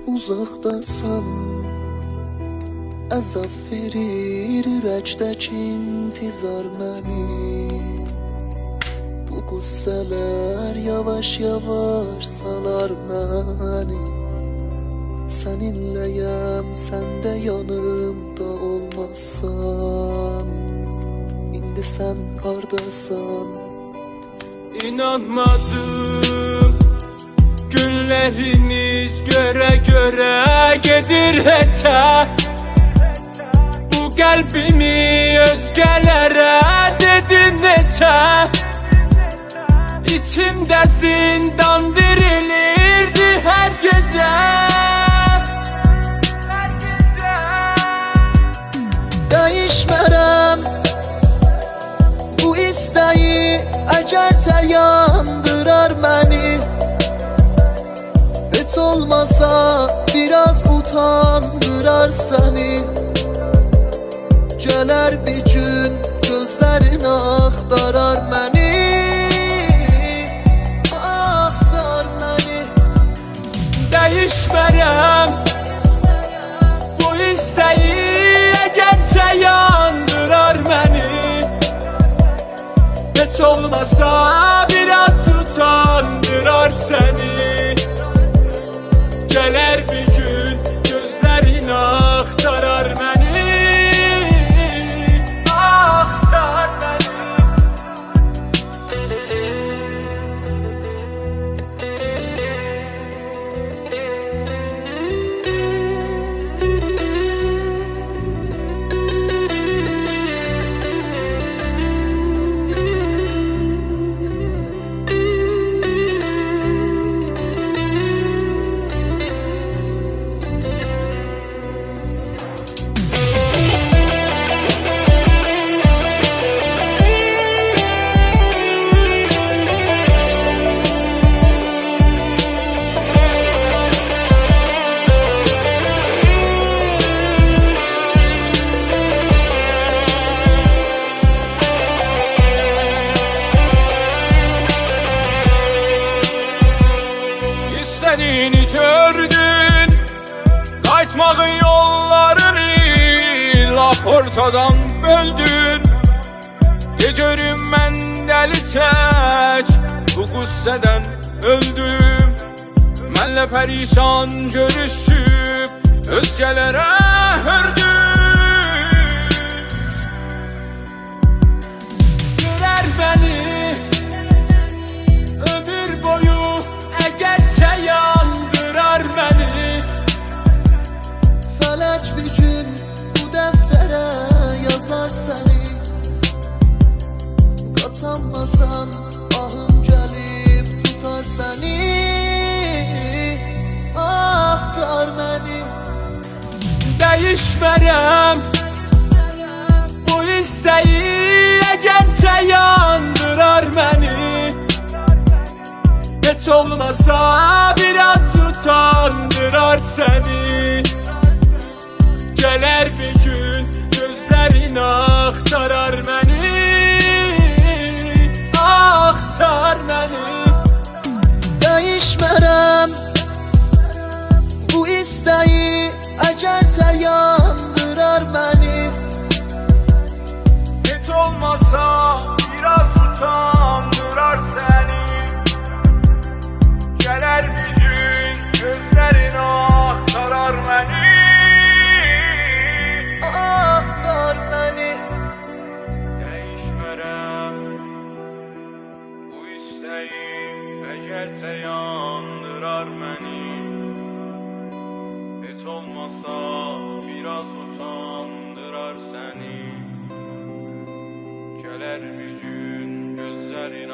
uzaqdasan, əzab verir ürəkdəki intizar məni. Bu qüssələr yavaş yavaş salar məni. Səninləyəm, sən də yanımda olmazsan. İndi sən hardasan? İnanmadım, günleriniz göre göre gedir heçə. Bu qəlbimi özgələrə dedin neçə. İçimdə zindan dirilirdi hər gecə. Dəyişmərəm bu istəyi, əgərcə yandırar məni. Heç olmasa biraz utandırar səni. Gələr bir gün gözlərin axtarar məni. Axtar məni. Dəyişmərəm bu istəyi, əgərcə yandırar məni. Heç olmasa biraz utandırar səni. Gələr bir gün gözlərin axtarar məni. Axtar məni. İstediğini gördün, kaçmağın yollarını laf ortadan böldün. De görüm mən dəli çək, bu qüssədən öldüm. Mənlə pərişan görüşüb, özgələrə hördüm. Görər məni ömür boyu, əgərcə yandırar məni. Fələk bir gün bu dəftərə yazar səni. Qaçanmasan ahım gəlib tutar səni. Axtar məni. Dəyişmərəm bu istəyi, əgərcə yandırar məni. Heç olmasa biraz utandırar səni. Gələr bir gün gözlərin axtarar məni. Axtar məni. Dəyişmərəm bu istəyi, əgərcə yandırar məni. Heç olmasa biraz utandırar səni. Gələr bir gün gözlərin axtarar məni. Axtar məni. Dəyişmərəm bu istəyi, əgərcə yandırar məni. Heç olmasa biraz utandırar səni. Gələr bir gün gözlərin